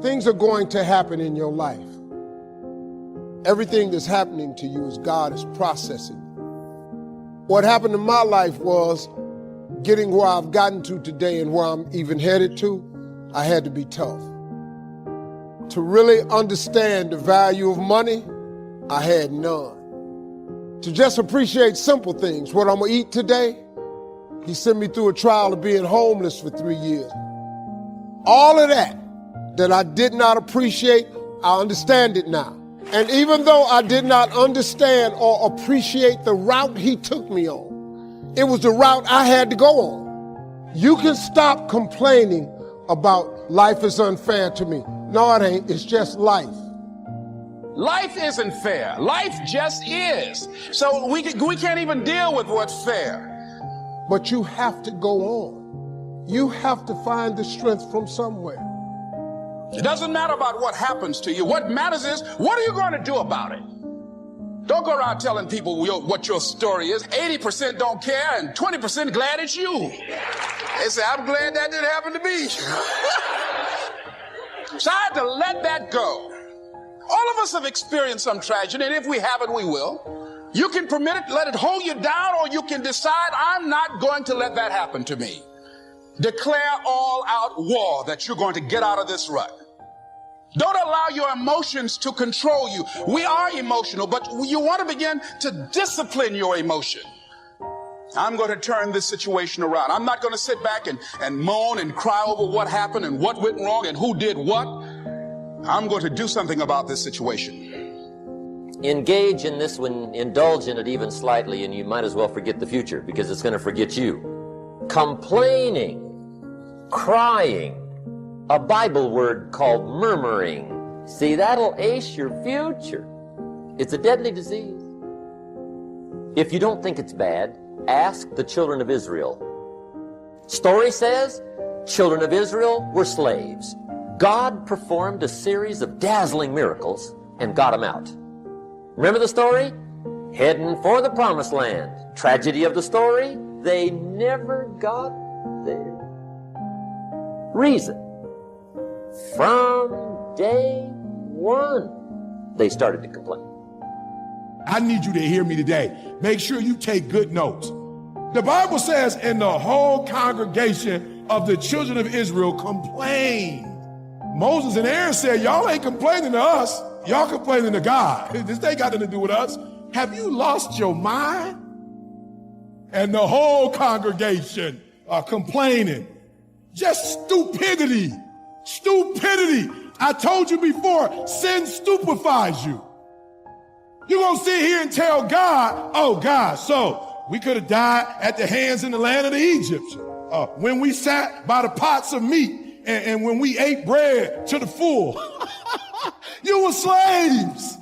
Things are going to happen in your life. Everything that's happening to you is God is processing. What happened in my life was getting where I've gotten to today and where I'm even headed to, I had to be tough. To really understand the value of money, I had none. To just appreciate simple things, what I'm gonna eat today, he sent me through a trial of being homeless for 3 years. All of that I did not appreciate, I understand it now. And even though I did not understand or appreciate the route he took me on, it was the route I had to go on. You can stop complaining about life is unfair to me. No, it ain't. It's just life. Life isn't fair. Life just is. So we can't even deal with what's fair. But you have to go on. You have to find the strength from somewhere. It doesn't matter about what happens to you. What matters is, what are you going to do about it? Don't go around telling people what your story is. 80% don't care and 20% glad it's you. They say, I'm glad that didn't happen to me. So I had to let that go. All of us have experienced some tragedy, and if we haven't, we will. You can permit it, let it hold you down, or you can decide, I'm not going to let that happen to me. Declare all-out war that you're going to get out of this rut. Don't allow your emotions to control you. We are emotional, but you want to begin to discipline your emotion. I'm going to turn this situation around. I'm not going to sit back and moan and cry over what happened and what went wrong and who did what. I'm going to do something about this situation. Engage in this one, indulge in it even slightly, and you might as well forget the future because it's going to forget you. Complaining, crying, a Bible word called murmuring. See, that'll ace your future. It's a deadly disease. If you don't think it's bad, ask the children of Israel. Story says, children of Israel were slaves. God performed a series of dazzling miracles and got them out. Remember the story? Heading for the promised land. Tragedy of the story, they never got there. Reason. From day one, they started to complain. I need you to hear me today. Make sure you take good notes. The Bible says, and the whole congregation of the children of Israel complained. Moses and Aaron said, y'all ain't complaining to us. Y'all complaining to God. This ain't got nothing to do with us. Have you lost your mind? And the whole congregation are complaining. Just stupidity. Stupidity. I told you before, sin stupefies you. You're going to sit here and tell God, oh God, so we could have died at the hands in the land of the Egyptians. When we sat by the pots of meat and when we ate bread to the full. You were slaves.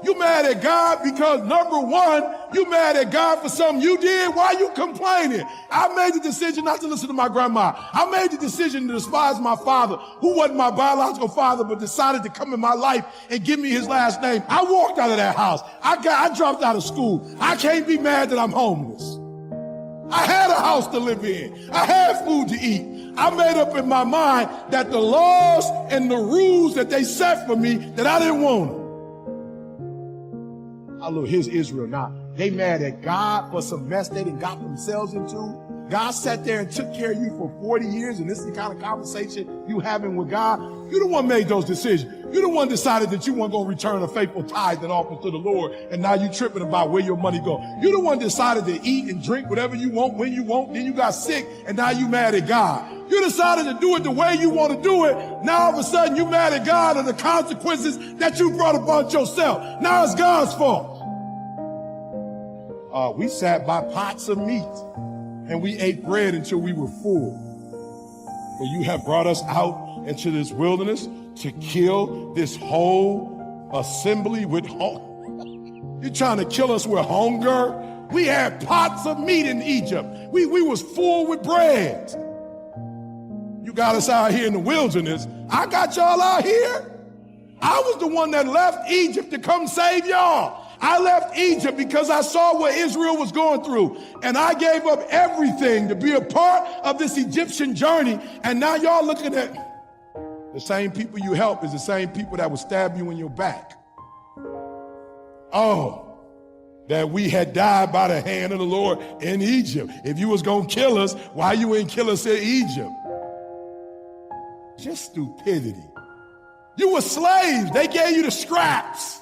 You mad at God because, number one, you mad at God for something you did. Why you complaining? I made the decision not to listen to my grandma. I made the decision to despise my father, who wasn't my biological father, but decided to come in my life and give me his last name. I walked out of that house. I dropped out of school. I can't be mad that I'm homeless. I had a house to live in. I had food to eat. I made up in my mind that the laws and the rules that they set for me, that I didn't want them. Oh, look, here's Israel now. They mad at God for some mess they done got themselves into. God sat there and took care of you for 40 years, and this is the kind of conversation you having with God. You the one made those decisions. You the one decided that you weren't going to return a faithful tithe and offering to the Lord, and now you tripping about where your money go. You the one decided to eat and drink whatever you want, when you want, then you got sick, and now you mad at God. You decided to do it the way you want to do it. Now all of a sudden you mad at God and the consequences that you brought upon yourself. Now it's God's fault. We sat by pots of meat and we ate bread until we were full. For you have brought us out into this wilderness to kill this whole assembly with hunger. You're trying to kill us with hunger? We had pots of meat in Egypt. We was full with bread. You got us out here in the wilderness. I got y'all out here. I was the one that left Egypt to come save y'all. I left Egypt because I saw what Israel was going through, and I gave up everything to be a part of this Egyptian journey. And now y'all looking at, The same people you help is the same people that will stab you in your back. Oh, that we had died by the hand of the Lord in Egypt. If you was gonna kill us, why you ain't kill us in Egypt? Just stupidity. You were slaves. They gave you the scraps.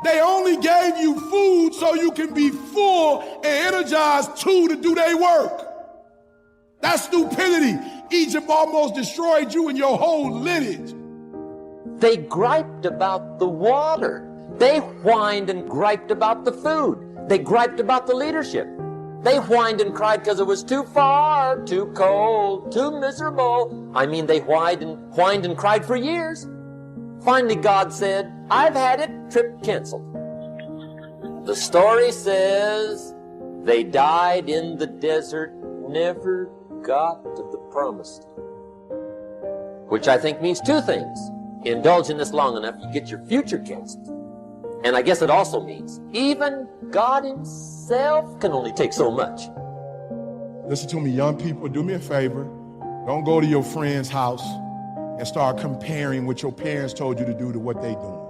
They only gave you food so you can be full and energized to do their work. That's stupidity. Egypt almost destroyed you and your whole lineage. They griped about the water. They whined and griped about the food. They griped about the leadership. They whined and cried because it was too far, too cold, too miserable. I mean, they whined and cried for years. Finally, God said, I've had it, trip canceled. The story says they died in the desert, never got to the promised land. Which I think means two things. Indulge in this long enough, you get your future canceled. And I guess it also means even God himself can only take so much. Listen to me, young people, do me a favor. Don't go to your friend's house and start comparing what your parents told you to do to what they doing.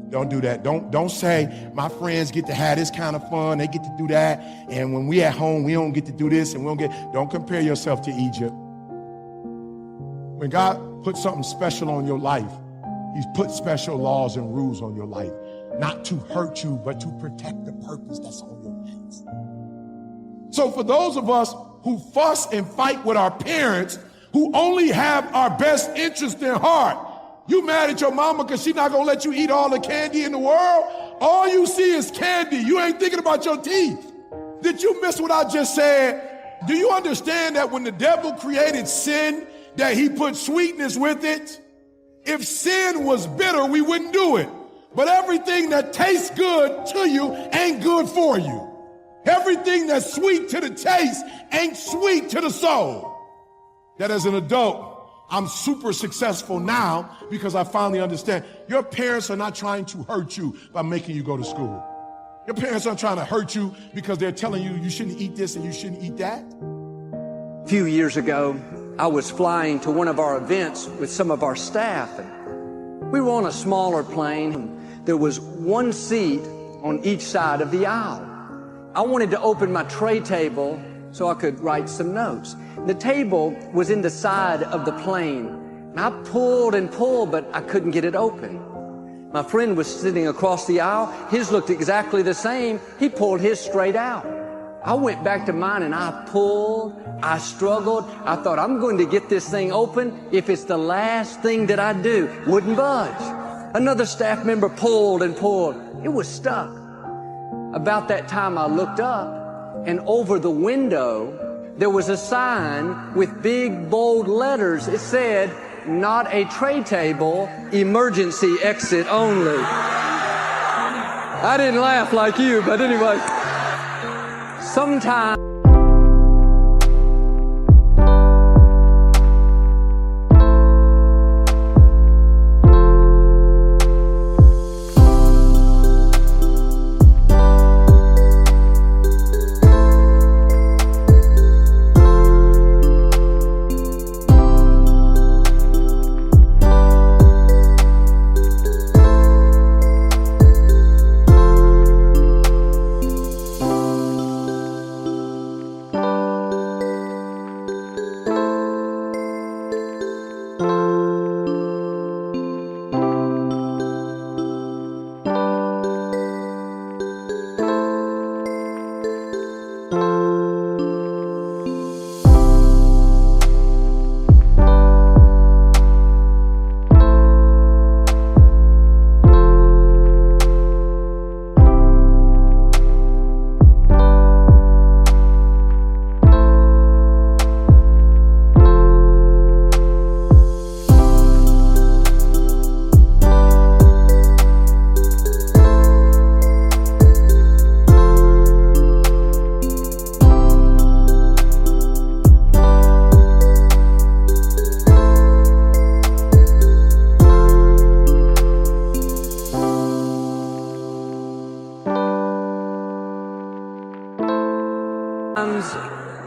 Don't do that. Don't say, my friends get to have this kind of fun, they get to do that, and when we at home, we don't get to do this, and don't compare yourself to Egypt. When God puts something special on your life, he's put special laws and rules on your life, not to hurt you, but to protect the purpose that's on your life. So for those of us who fuss and fight with our parents, who only have our best interest in heart, you mad at your mama because she's not gonna let you eat all the candy in the world? All you see is candy. You ain't thinking about your teeth. Did you miss what I just said? Do you understand that when the devil created sin, that he put sweetness with it? If sin was bitter, we wouldn't do it. But everything that tastes good to you ain't good for you. Everything that's sweet to the taste ain't sweet to the soul. That as an adult, I'm super successful now because I finally understand your parents are not trying to hurt you by making you go to school. Your parents aren't trying to hurt you because they're telling you you shouldn't eat this and you shouldn't eat that. A few years ago, I was flying to one of our events with some of our staff. And we were on a smaller plane. There was one seat on each side of the aisle. I wanted to open my tray table so I could write some notes. The table was in the side of the plane. And I pulled and pulled, but I couldn't get it open. My friend was sitting across the aisle. His looked exactly the same. He pulled his straight out. I went back to mine and I pulled, I struggled. I thought, I'm going to get this thing open if it's the last thing that I do. Wouldn't budge. Another staff member pulled and pulled. It was stuck. About that time I looked up, and over the window there was a sign with big bold letters. It said, not a tray table, emergency exit only. I didn't laugh like you, but anyway. Sometimes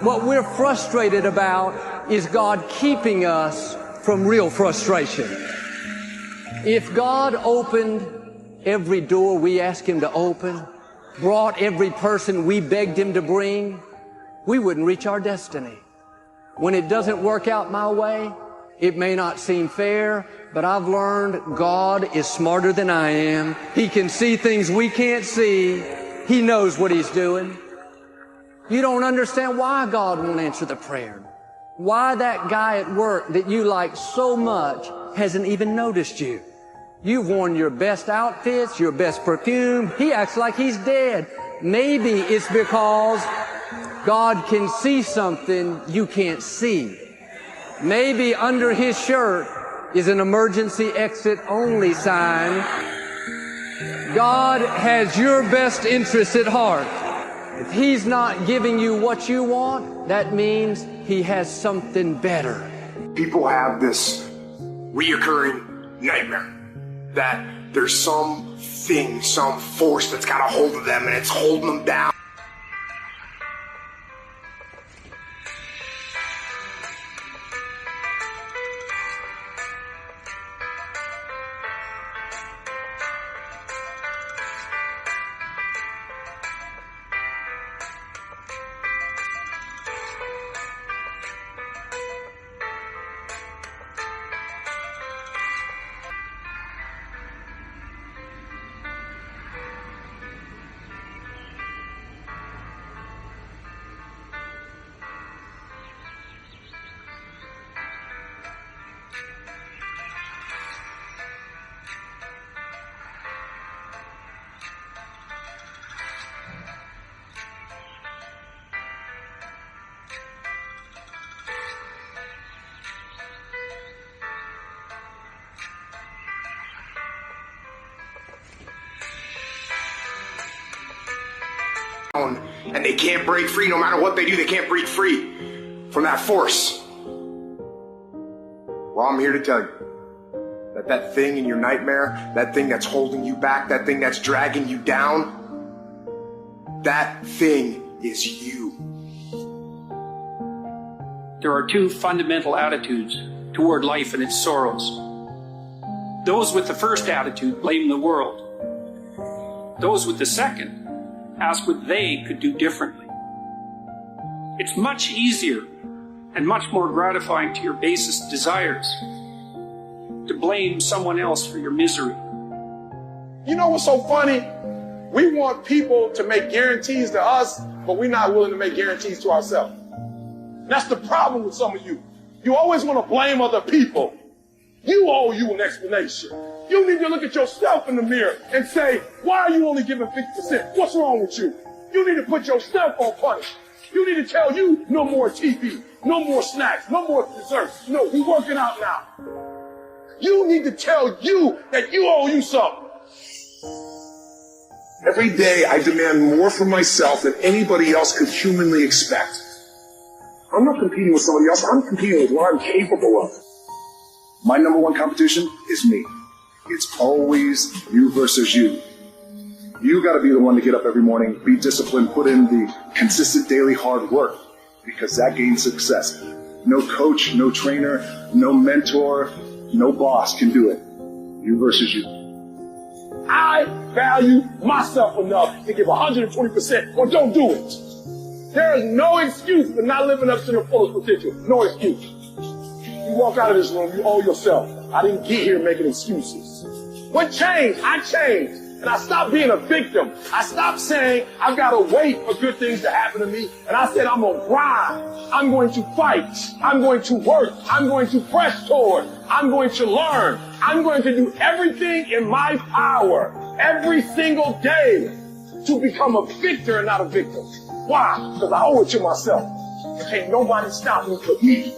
what we're frustrated about is God keeping us from real frustration. If God opened every door we asked Him to open, brought every person we begged Him to bring, we wouldn't reach our destiny. When it doesn't work out my way, it may not seem fair, but I've learned God is smarter than I am. He can see things we can't see. He knows what He's doing. You don't understand why God won't answer the prayer. Why that guy at work that you like so much hasn't even noticed you. You've worn your best outfits, your best perfume. He acts like he's dead. Maybe it's because God can see something you can't see. Maybe under his shirt is an emergency exit only sign. God has your best interest at heart. If He's not giving you what you want, that means He has something better. People have this reoccurring nightmare that there's something, some force that's got a hold of them and it's holding them down. And they can't break free. No matter what they do, they can't break free from that force. Well, I'm here to tell you that that thing in your nightmare, that thing that's holding you back, that thing that's dragging you down, that thing is you. There are two fundamental attitudes toward life and its sorrows. Those with the first attitude blame the world. Those with the second ask what they could do differently. It's much easier and much more gratifying to your basest desires to blame someone else for your misery. You know what's so funny? We want people to make guarantees to us, but we're not willing to make guarantees to ourselves. That's the problem with some of you. You always want to blame other people. You owe you an explanation. You need to look at yourself in the mirror and say, why are you only giving 50%? What's wrong with you? You need to put yourself on punishment. You need to tell you no more TV, no more snacks, no more desserts. No, we're working out now. You need to tell you that you owe you something. Every day I demand more from myself than anybody else could humanly expect. I'm not competing with somebody else. I'm competing with what I'm capable of. My number one competition is me. It's always you versus you. You got to be the one to get up every morning, be disciplined, put in the consistent daily hard work, because that gains success. No coach, no trainer, no mentor, no boss can do it. You versus you. I value myself enough to give 120% or don't do it. There is no excuse for not living up to the fullest potential. No excuse. You walk out of this room, you owe yourself. I didn't get here making excuses. What changed? I changed. And I stopped being a victim. I stopped saying, I've got to wait for good things to happen to me. And I said, I'm going to grind. I'm going to fight. I'm going to work. I'm going to press toward. I'm going to learn. I'm going to do everything in my power every single day to become a victor and not a victim. Why? Because I owe it to myself. Can't nobody stop me but me.